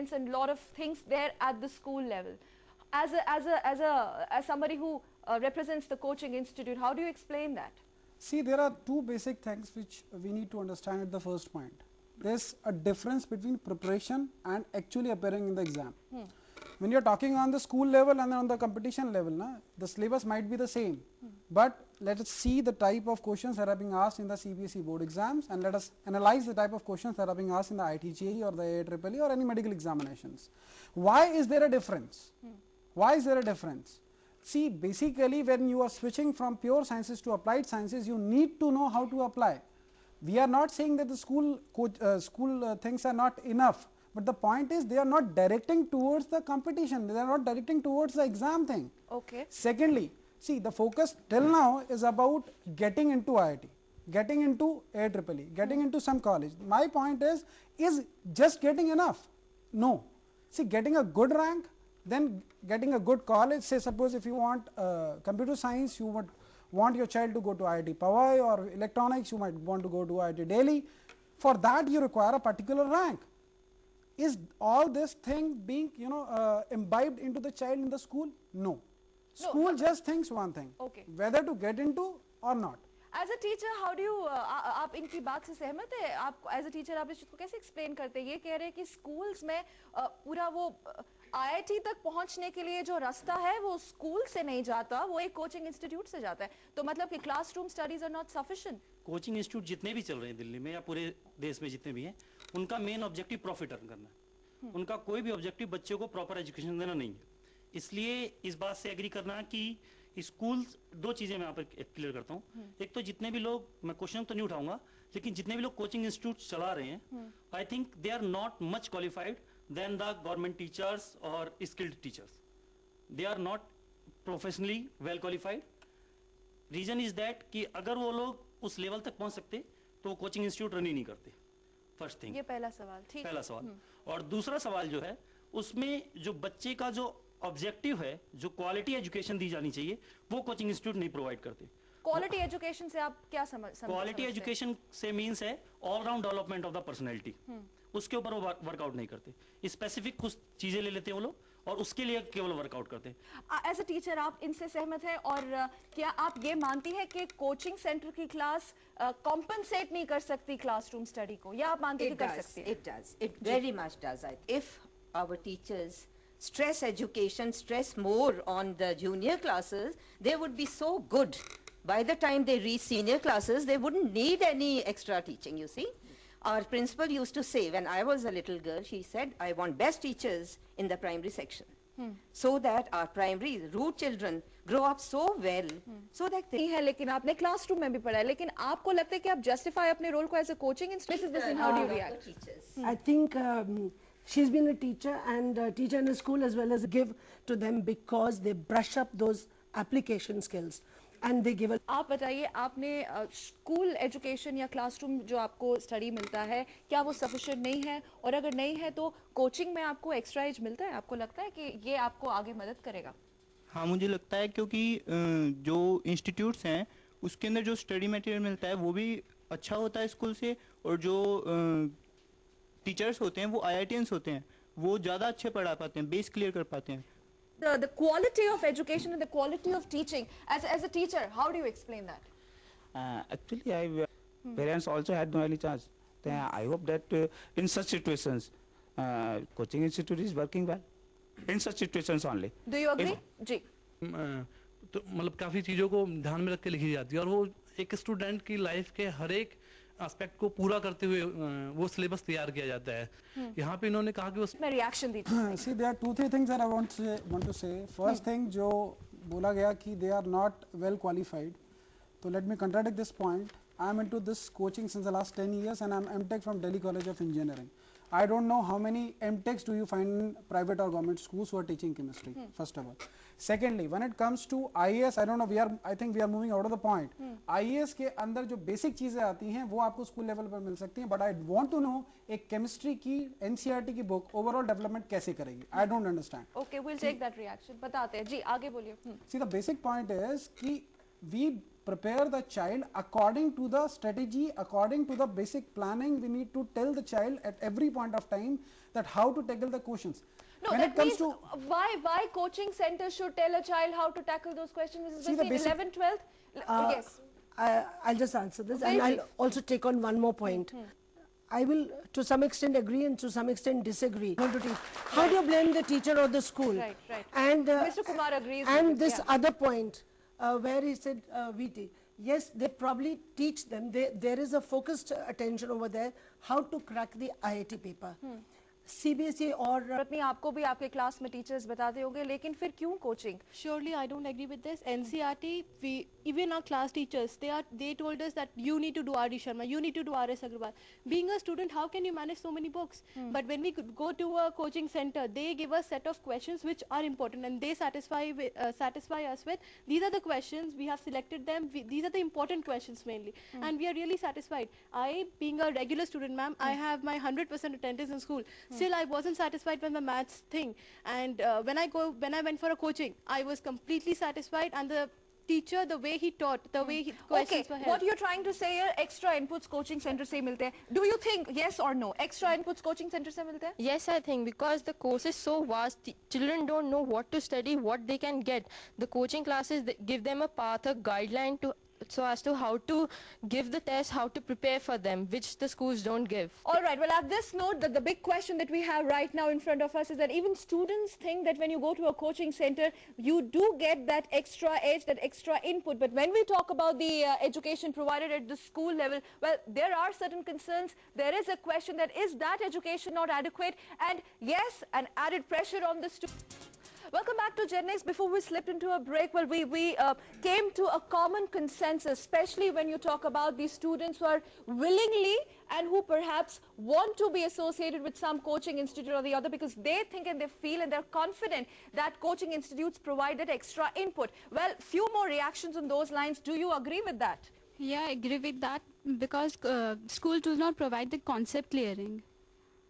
and lot of things there at the school level. As somebody who represents the coaching institute, how do you explain that? See, there are two basic things which we need to understand at the first point. There's a difference between preparation and actually appearing in the exam. When you're talking on the school level and on the competition level, the syllabus might be the same. But let us see the type of questions that are being asked in the CBSE board exams, and let us analyze the type of questions that are being asked in the IIT-JEE or the IIEEE or any medical examinations. Why is there a difference? Why is there a difference? See, basically when you are switching from pure sciences to applied sciences, you need to know how to apply. We are not saying that the school things are not enough, but the point is they are not directing towards the competition, they are not directing towards the exam thing. Okay. Secondly, see, the focus till now is about getting into IIT, getting into IIEEE, getting into some college. My point is just getting enough? No. See, getting a good rank, then getting a good college. Say suppose if you want computer science, you would want your child to go to IIT Powai, or electronics, you might want to go to IIT Delhi. For that you require a particular rank. Is all this thing being imbibed into the child in the school? No. School just thinks one thing, whether to get into or not. As a teacher, how do you आप इनकी बात से सहमत है? आप as a teacher आप इसको कैसे explain करते हैं? ये कह रहे हैं कि schools में पूरा वो IIT तक पहुंचने के लिए जो रास्ता है वो स्कूल से नहीं जाता, वो एक कोचिंग इंस्टीट्यूट से जाता है. तो मतलब कि classroom studies are not sufficient. Coaching institute जितने भी चल रहे हैं दिल्ली में या पूरे देश में जितने भी हैं, उनका मेन ऑब्जेक्टिव प्रॉफिट अर्न करना है. उनका कोई भी ऑब्जेक्टिव बच्चों को प्रॉपर एजुकेशन देना नहीं है. इसलिए इस बात से एग्री करना कि स्कूल, दो चीजें मैं यहाँ पर क्लियर करता हूँ. एक तो जितने भी लोग, मैं क्वेश्चन तो नहीं उठाऊंगा, लेकिन जितने भी लोग कोचिंग इंस्टीट्यूट चला रहे हैं, I think they are not much qualified then the government teachers और skilled teachers. They are not professionally well qualified. Reason is that कि अगर वो लोग उस लेवल तक पहुंच सकते तो वो कोचिंग इंस्टीट्यूट रन ही नहीं करते. फर्स्ट थिंग, ये पहला सवाल. ठीक, पहला सवाल. और दूसरा सवाल जो है, उसमें जो बच्चे का जो ऑब्जेक्टिव है, जो क्वालिटी एजुकेशन दी जानी चाहिए, वो कोचिंग इंस्टीट्यूट नहीं प्रोवाइड करते. क्वालिटी एजुकेशन से आप क्या समझ? क्वालिटी एजुकेशन से मीन्स है all round development of the personality. उसके ऊपर वो वर्कआउट नहीं करते. स्पेसिफिक कुछ चीजें ले लेते हैं वो लोग और उसके लिए केवल वर्कआउट करते हैं. एज अ टीचर आप इनसे सहमत है? और क्या आप ये मानती है कि कोचिंग सेंटर की क्लास कॉम्पनसेट नहीं कर सकती क्लासरूम स्टडी को, या आप मानते हैं कि कर सकती है? It does. It very much does. If our teachers stress education, stress more on the junior classes, they would be so good. By the time they reach senior classes, they wouldn't need any extra teaching, you see. Our principal used to say, when I was a little girl, she said, I want best teachers in the primary section. So that our primary root children grow up so well, so that they... है, लेकिन आपने classroom में भी पढ़ा है, लेकिन आपको लगता है कि आप जस्टिफाई अपने रोल को as a coaching institute? How do you react? I think she's been a teacher and a teacher in a school as well as give to them because they brush up those application skills and they give a... आप बताइए, आपने school education या classroom जो आपको study मिलता है, क्या वो सफिशिएंट नहीं है? और अगर नहीं है तो कोचिंग में आपको एक्स्ट्रा एज मिलता है? आपको लगता है कि ये आपको आगे मदद करेगा? हाँ, मुझे लगता है, क्योंकि जो इंस्टीट्यूट्स हैं उसके अंदर जो स्टडी मटेरियल मिलता है वो भी अच्छा होता है स्कूल से, और जो टीचर्स होते हैं वो IITians होते हैं, वो ज़्यादा अच्छे पढ़ा पाते हैं, बेस क्लियर कर पाते हैं. The quality of education and the quality of teaching, as a teacher, how do you explain that? Actually, parents also had no any chance. I hope that in such situations, coaching institute is working well. In such situations only. Do you agree? जी. तो मतलब काफ़ी चीज़ों को ध्यान में रख के लिखी जाती है, और वो एक स्टूडेंट की लाइफ के हर एक एस्पेक्ट को पूरा करते हुए वो सिलेबस तैयार किया जाता है. यहाँ पे इन्होंने कहा कि मैं रिएक्शन दी थी. See, there are 2-3 things that I want to say. First thing, जो बोला गया कि they are not well qualified, तो let me contradict this point. I am into this coaching since the last 10 years and I am MTech from Delhi College of Engineering. I don't know how many MTechs do you find in private or government schools who are teaching chemistry, first of all. Secondly, when it comes to IAS, I don't know, I think we are moving out of the point. IAS के अंदर जो basic चीजें आती हैं वो आपको school level पर मिल सकती हैं, but I want to know एक chemistry की NCERT की book overall development कैसे करेगी? I don't understand. Okay, we'll take that reaction. बताते हैं जी, आगे बोलिए. See, the basic point is कि we prepare the child according to the strategy, according to the basic planning. We need to tell the child at every point of time that how to tackle the questions. No, When that it comes means to why coaching centers should tell a child how to tackle those questions? This is See, the between basic- 11, 12? Yes. I'll just answer this, Very and I'll brief. also take on one more point. I will to some extent agree and to some extent disagree. How do you blame the teacher or the school? Right, right. And Mr. Kumar agrees with And it, this yeah. other point where he said, VT, yes, they probably teach them. There is a focused attention over there how to crack the IIT paper. CBSE or जरूरत नहीं आपको भी आपके class में teachers बताते होंगे लेकिन फिर क्यों coaching Surely, I don't agree with this. NCRT, even our class teachers, they told us that you need to do RD Sharma, you need to do RS Agarwal. Being a student, how can you manage so many books? But when we could go to a coaching center, they give us set of questions which are important, and they satisfy us with these are the questions we have selected them. These are the important questions mainly, and we are really satisfied. I, being a regular student, ma'am, I have my 100% attendance in school. Still, I wasn't satisfied with the maths thing, and when I went for a coaching, I was completely satisfied, and the teacher, the way he taught, the way he questions were held. what you're trying to say here extra inputs coaching center से मिलते हैं do you think yes or no extra inputs coaching center से मिलते हैं Yes, I think because the course is so vast, children don't know what to study, what they can get. The coaching classes give them a path, a guideline so as to how to give the test, how to prepare for them, which the schools don't give. all right well at this note the big question that we have right now in front of us is that even students think that when you go to a coaching center you do get that extra edge, that extra input, but when we talk about the education provided at the school level, well there are certain concerns. There is a question that is that education not adequate, and yes, an added pressure on the students. Welcome back to Gen-X. Before we slipped into a break, well, we came to a common consensus, especially when you talk about these students who are willingly and who perhaps want to be associated with some coaching institute or the other because they think and they feel and they're confident that coaching institutes provide that extra input. Well, few more reactions on those lines. Do you agree with that? Yeah, I agree with that because school does not provide the concept clearing.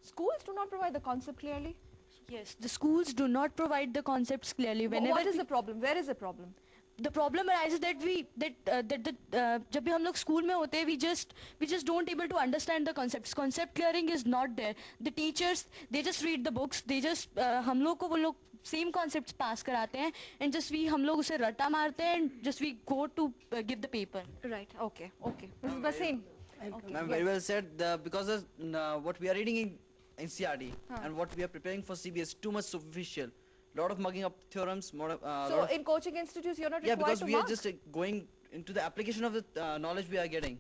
Schools do not provide the concept clearly? Yes, the schools do not provide the concepts clearly. What is the problem? Where is the problem? The problem arises that जब भी हम लोग school में होते हैं, we just don't able to understand the concepts. Concept clearing is not there. The teachers, they just read the books. They just हम लोग को वो लोग same concepts pass कराते हैं, and just हम लोग उसे रट्टा मारते हैं, and just we go to give the paper. Right. Okay. Mrs. Basin. Ma'am, very well said. Because of, what we are reading in NCRT and what we are preparing for CBS, too much superficial. Lot of mugging up theorems. So in coaching institutes, you're not required because to we mark? are just going into the application of the knowledge we are getting.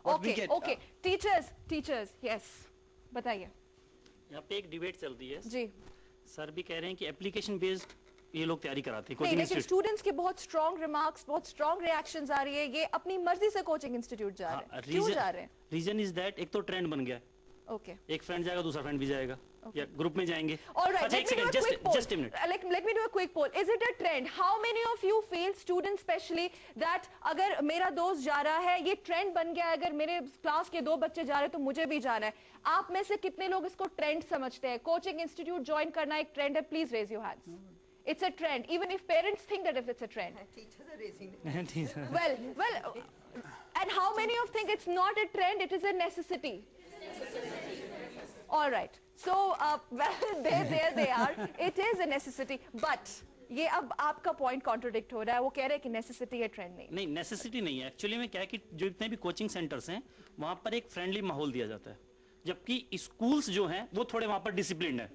What we get. Okay. Teachers, yes. बताइए. यहाँ पे एक debate चल रही है. जी. Sir भी कह रहे हैं कि एप्लीकेशन बेस्ड ये लोग तैयारी कराते हैं नहीं, कोचिंग लेकिन स्टूडेंट्स के बहुत स्ट्रॉन्ग रिमार्क्स, बहुत स्ट्रॉन्ग रिएक्शंस आ रही है. ये अपनी मर्जी से कोचिंग इंस्टीट्यूट जा रहे हैं. क्यों जा रहे हैं? रीजन इज दैट एक तो ट्रेंड बन गया. Okay. एक फ्रेंड जाएगा, दूसरा फ्रेंड भी जाएगा, या ग्रुप में जाएंगे. All right. अच्छा, एक second, just a minute. Let me do a quick poll. Is it a trend? How many of you feel, students especially, that अगर मेरा दोस्त जा रहा है, ये ट्रेंड बन गया है, अगर मेरे क्लास के 2 बच्चे जा रहे हैं तो मुझे भी जाना है. आप में से कितने लोग इसको ट्रेंड समझते हैं? कोचिंग इंस्टीट्यूट ज्वाइन करना एक ट्रेंड है? Please raise your hands. It's a trend, even if parents think that if it's a trend. Teachers are raising it. Well, and how many of think it's not a trend, it is a necessity? All right. So, well, there they are. It is a necessity, but ये अब आपका point contradict हो रहा है. वो कह रहे हैं कि नेसेसिटी है, ट्रेंड नहीं. नहीं, नेसेसिटी नहीं है. एक्चुअली में क्या है कि जो इतने भी कोचिंग सेंटर्स हैं वहाँ पर एक फ्रेंडली माहौल दिया जाता है, जबकि स्कूल्स जो हैं वो थोड़े वहाँ पर डिसिप्लिन्ड है.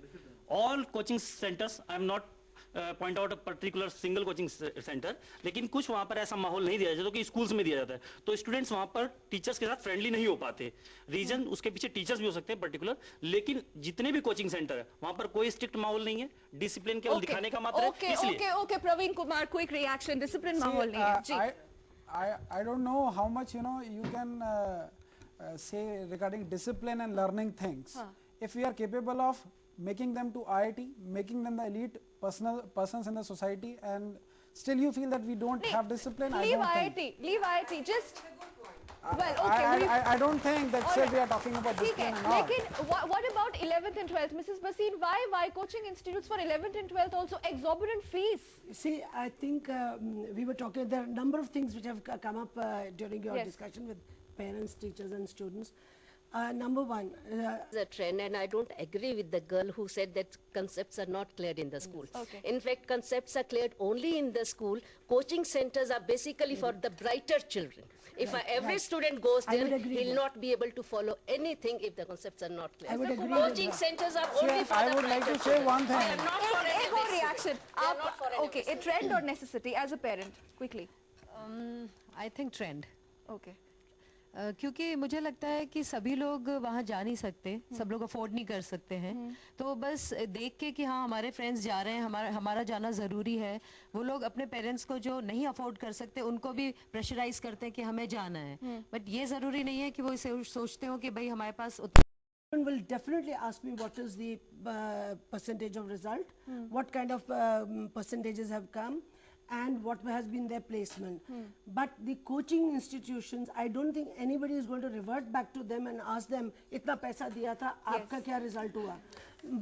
All coaching centres, I am not point out a particular single coaching centre, लेकिन कुछ वहाँ पर ऐसा माहौल नहीं दिया जाता कि स्कूल्स में दिया जाता है. तो स्टूडेंट्स वहाँ पर टीचर्स के साथ फ्रेंडली नहीं हो पाते. रीजन उसके पीछे टीचर्स भी हो सकते हैं पर्टिकुलर, लेकिन जितने भी कोचिंग सेंटर है वहाँ पर कोई स्ट्रिक्ट माहौल नहीं है. डिसिप्लिन केवल दिखाने का मात्र है. इसलिए okay Praveen Kumar, quick reaction. Discipline माहौल नहीं है. जी. I don't know how much you can say regarding discipline and learning things. If we are capable of making them to IIT, making them the elite persons in the society, and still you feel that we don't have discipline, I don't think. Leave IIT. Just Well, okay. I don't think that Alright. we are talking about ठीक है, discipline and all. लेकिन what about 11th and 12th, Mrs. Baseen? Why coaching institutes for 11th and 12th also exorbitant fees? See, I think we were talking, there are a number of things which have come up during your Yes. discussion with parents, teachers and students. Number one, a trend, and I don't agree with the girl who said that concepts are not cleared in the school. Okay. In fact, concepts are cleared only in the school. Coaching centers are basically for the brighter children. If every student goes I there, would agree he'll with not be able to follow anything if the concepts are not clear. I would agree with Coaching that. centers are See, only for I the would like brighter to say children. one thing. They are not for any एक of और the reaction. students. They are not for any of Okay, the a trend or necessity as a parent, quickly. I think trend Okay. क्योंकि मुझे लगता है कि सभी लोग वहाँ जा नहीं सकते, सब लोग अफोर्ड नहीं कर सकते हैं, तो बस देख के कि हाँ हमारे फ्रेंड्स जा रहे हैं, हमारा जाना ज़रूरी है, वो लोग अपने पेरेंट्स को जो नहीं अफोर्ड कर सकते उनको भी प्रेशराइज करते हैं कि हमें जाना है, बट ये ज़रूरी नहीं है कि वो इसे सोचते हो कि भाई हमारे पास Children will definitely ask me what is the percentage of result, what kind of percentages have come, and what has been their placement. But the coaching institutions, I don't think anybody is going to revert back to them and ask them, इतना पैसा दिया था, आपका क्या result हुआ?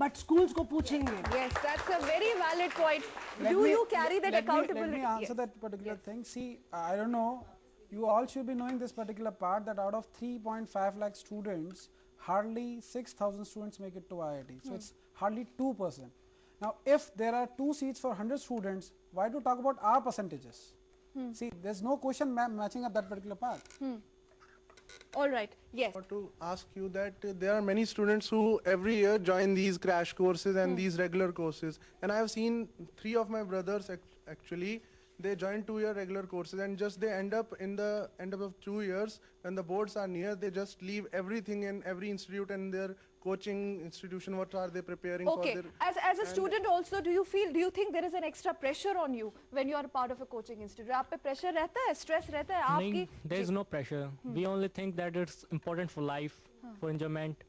But schools को पूछेंगे. Yes, that's a very valid point. Let Do me- you carry that accountability? Let me answer Yes. that particular thing. See, I don't know, you all should be knowing this particular part, that out of 3.5 lakh students, hardly 6,000 students make it to IIT. So it's hardly 2%. Now, if there are 2 seats for 100 students, why to talk about our percentages? See, there's no question matching up that particular part. All right. Yes. To ask you that there are many students who every year join these crash courses and these regular courses, and I have seen 3 of my brothers actually, they join 2-year regular courses and just they end up in the end of 2 years when the boards are near, they just leave everything in every institute and their coaching institution. What are they preparing Okay. for their As a student also, do you think there is an extra pressure on you when you are a part of a coaching institute? आप पे pressure रहता है, stress रहता है आपकी? there is no pressure. We only think that it's important for life, for enjoyment,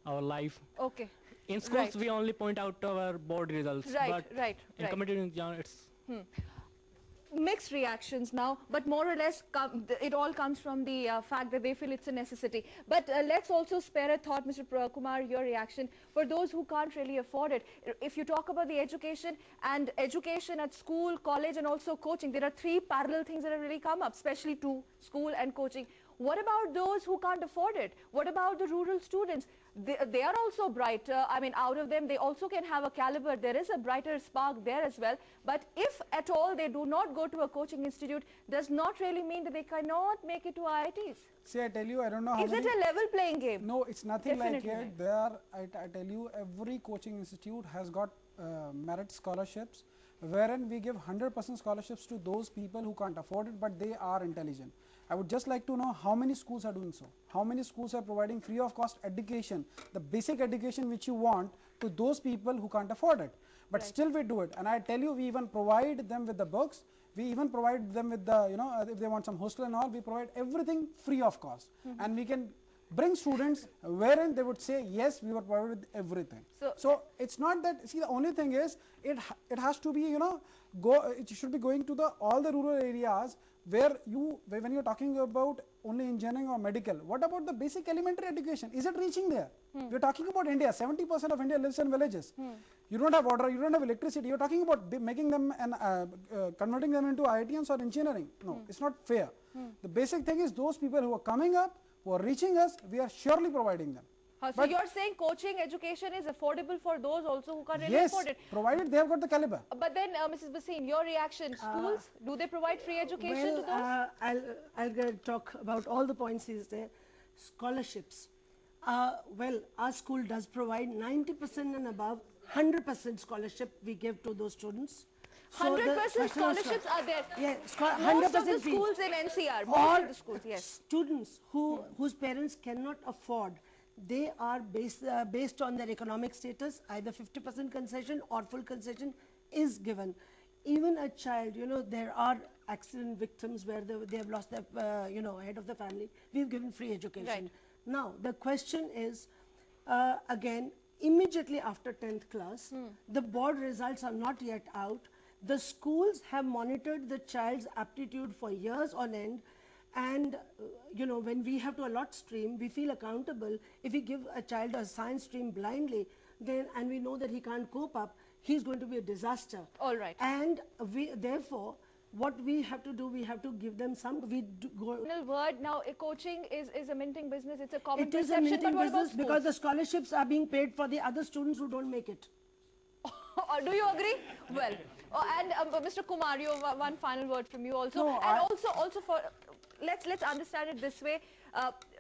our life. Okay. In schools, Right. we only point out our board results. Right, but right, in right. community exam, it's Mixed reactions now, but more or less it all comes from the fact that they feel it's a necessity. But let's also spare a thought, Mr. Kumar, your reaction for those who can't really afford it. If you talk about the education at school, college and also coaching, there are 3 parallel things that have really come up, especially to school and coaching. What about those who can't afford it? What about the rural students? They are also bright. I mean, out of them, they also can have a caliber. There is a brighter spark there as well. But if at all they do not go to a coaching institute, does not really mean that they cannot make it to IITs. See, I tell you, I don't know how Is many... it a level playing game? No, it's nothing Definitely like it. There, I tell you, every coaching institute has got merit scholarships, wherein we give 100% scholarships to those people who can't afford it, but they are intelligent. I would just like to know how many schools are doing so. How many schools are providing free of cost education, the basic education which you want, to those people who can't afford it. But still we do it. And I tell you, we even provide them with the books. We even provide them with the, if they want some hostel and all, we provide everything free of cost. And we can bring students wherein they would say, yes, we were provided with everything. So it's not that, see, the only thing is, it has to be, it should be going to all the rural areas where when you're talking about only engineering or medical, what about the basic elementary education? Is it reaching there? We're talking about India. 70% of India lives in villages. You don't have water, you don't have electricity. You're talking about making them and converting them into IITians or engineering. No, it's not fair. The basic thing is those people who are coming up, who are reaching us, we are surely providing them. So you're saying coaching education is affordable for those also who can't really Yes, afford it. provided they have got the caliber. But then, Mrs. Baseen, your reaction, schools, do they provide free education to those? I'll talk about all the points he's there. Scholarships. Well, our school does provide 90% and above, 100% scholarship we give to those students. 100% scholarships are there. Yeah, most 100% of the fee. schools in NCR, most Or of the schools, yes. Students whose parents cannot afford, they are based on their economic status, either 50% concession or full concession is given. Even a child, there are accident victims where they have lost their, head of the family. We've given free education. Right. Now, the question is, again, immediately after 10th class, the board results are not yet out. The schools have monitored the child's aptitude for years on end. And when we have to allot stream, we feel accountable. If we give a child a science stream blindly, then and we know that he can't cope up, he's going to be a disaster. All right. And therefore, what we have to do, we have to give them some. Final word now. Coaching is a minting business. It's a common It is a perception. minting But what about business because the scholarships are being paid for the other students who don't make it. Do you agree? Well, and Mr. Kumar, you have one final word from you also. No, and also for let's understand it this way.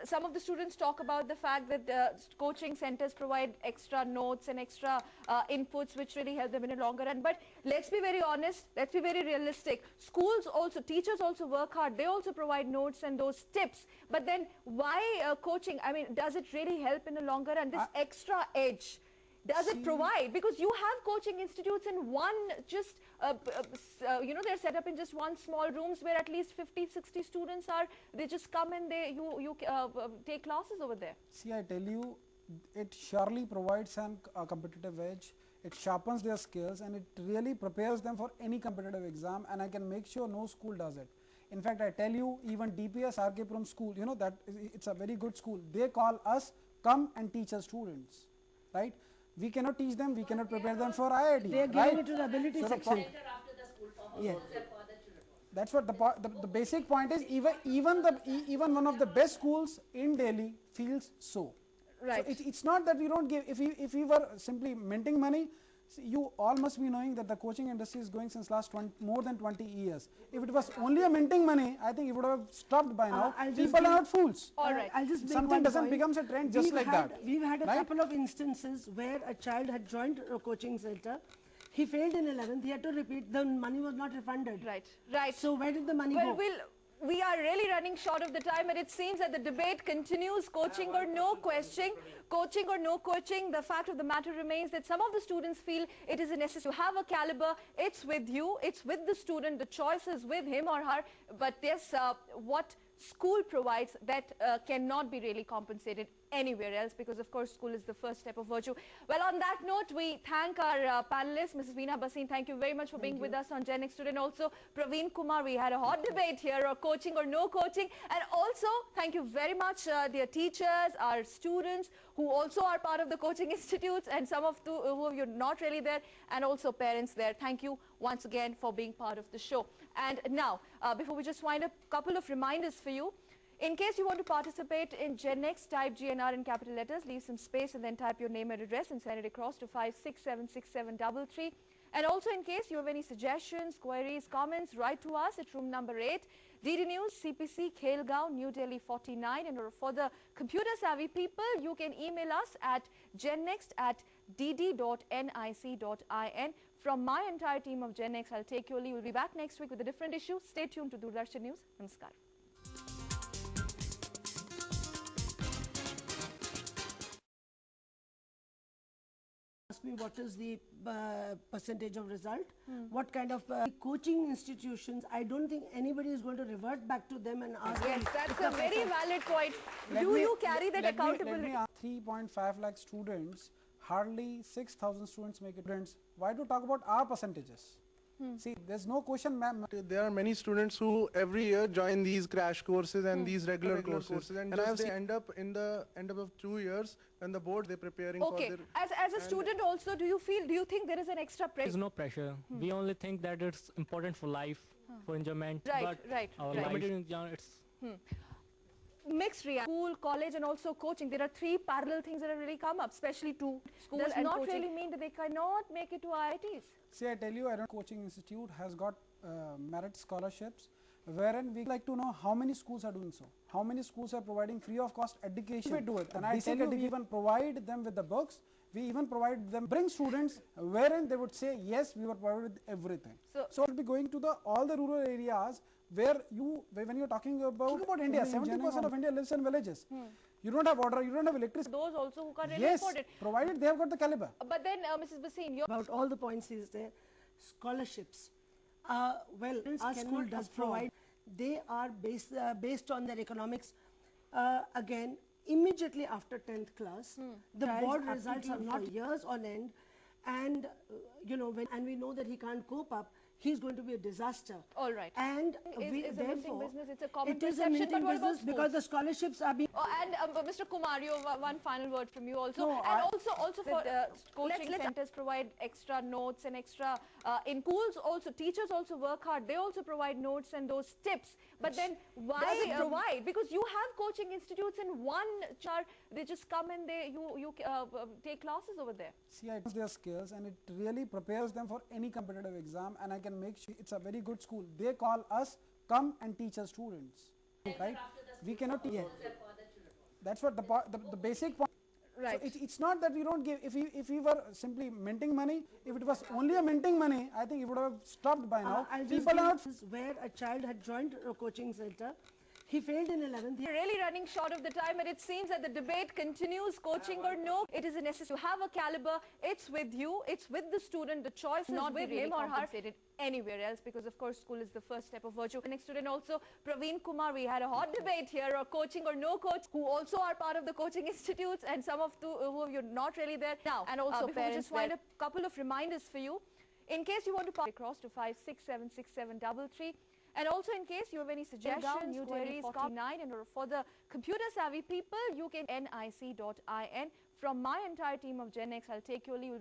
Some of the students talk about the fact that coaching centers provide extra notes and extra inputs which really help them in the longer run. But let's be very honest, let's be very realistic. Schools also, teachers also work hard. They also provide notes and those tips. But then why coaching? I mean, does it really help in the longer run? This extra edge, does it provide? Because you have coaching institutes in one just, they're set up in just one small rooms where at least 50, 60 students are, they just come and you take classes over there. See, I tell you, it surely provides a competitive edge. It sharpens their skills and it really prepares them for any competitive exam, and I can make sure no school does it. In fact, I tell you, even DPS RK Puram school, that it's a very good school. They call us, come and teach us students, right? We cannot teach them, we cannot prepare them for IIT. They are giving it to the ability section. Yeah. That's what the basic point is. Even one of the best schools in Delhi feels so. Right. So it's not that we don't give. If we were simply minting money, see, you all must be knowing that the coaching industry is going since last more than 20 years. If it was only a minting money, I think it would have stopped by now. People are not fools. All right. I'll just make Something one doesn't point. become a trend just like that. We've had a right? couple of instances where a child had joined a coaching center. He failed in 11th. He had to repeat. The money was not refunded. Right. Right. So where did the money go? We are really running short of the time, and it seems that the debate continues. Coaching or no coaching, coaching or no coaching. The fact of the matter remains that some of the students feel it is a necessity to have a caliber. It's with you. It's with the student. The choice is with him or her. But yes, what school provides that cannot be really compensated anywhere else, because of course school is the first step of virtue. Well, on that note, we thank our panelists. Mrs. Veena Bhasin, thank you very much for being with us on Gen Next Student. Also Praveen Kumar, we had a hot debate here, or coaching or no coaching. And also thank you very much dear teachers, our students who also are part of the coaching institutes, and some of who are not really there, and also parents there. Thank you once again for being part of the show. And now, before we just wind up, a couple of reminders for you. In case you want to participate in Gen Next, type GNR in capital letters, leave some space and then type your name and address and send it across to 56767333. And also, in case you have any suggestions, queries, comments, write to us at room number 8, DD News, CPC, Khelgaon, New Delhi 49. And for the computer savvy people, you can email us at gennext@dd.nic.in. From my entire team of Gen Next, I'll take your leave. We'll be back next week with a different issue. Stay tuned to Doordarshan News. Namaskar. Ask me what is the percentage of result, what kind of coaching institutions. I don't think anybody is going to revert back to them and ask. Yes, that's a very valid point. You carry that accountability. 3.5 lakh students, hardly 6,000 students make it. Why do you talk about our percentages? See, there's no question, ma'am. There are many students who every year join these crash courses and these regular courses, and I have seen end up of 2 years when the board they're preparing for their. As a student also, do you think there is an extra pressure? There's no pressure. We only think that it's important for life, for enjoyment. Right. Our life, it's mixed reaction. School, college, and also coaching. There are 3 parallel things that have really come up, especially to school and not coaching. really mean that they cannot make it to IITs. See, I tell you, I don't coaching institute has got merit scholarships, wherein we like to know how many schools are doing so. How many schools are providing free of cost education? We do it, and I tell you, we even provide them with the books. We even provide them, bring students wherein they would say, yes, we were provided with everything. So we'll be going to all the rural areas where when you're talking about India, 70% of India lives in villages. You don't have water, you don't have electricity. Those also who can't really yes, afford it. Provided they have got the caliber. But then, Mrs. Bhasin, about all the points is there. Scholarships. Well, our school does provide. They are based on their economics. Again, immediately after 10th class, the board results are not years on end, and we know that he can't cope up. he's going to be a disaster. All right. And Is a minting business, it's a common it is a perception, but minting what about business because the scholarships are being. And Mr. Kumario, one final word from you also. No, and also for coaching centers provide extra notes and extra, in schools also, teachers also work hard. They also provide notes and those tips. But then why? Because you have coaching institutes in one chart, they just come and you take classes over there. See, I their skills and it really prepares them for any competitive exam, and I can make sure it's a very good school. They call us, come and teach our students, right? We cannot teach. That's what the basic point. Right. So it's not that we don't give. If we were simply minting money, if it was only a minting money, I think it would have stopped by now. People are not where a child had joined a coaching center. He failed in 11th. We're really running short of the time, and it seems that the debate continues, coaching or no. It is a necessity to have a caliber. It's with you. It's with the student. The choice is not with him or her anywhere else, because of course school is the first step of virtue. The next student also, Praveen Kumar. We had a hot debate here, or coaching or no coach, who also are part of the coaching institutes, and some of who you're not really there now. And also parents, just wind up a couple of reminders for you. In case you want to pass across to 56766733. And also, in case you have any suggestions, new queries, 49, and for the computer savvy people, you can nic.in. From my entire team of Gen X, I'll take you.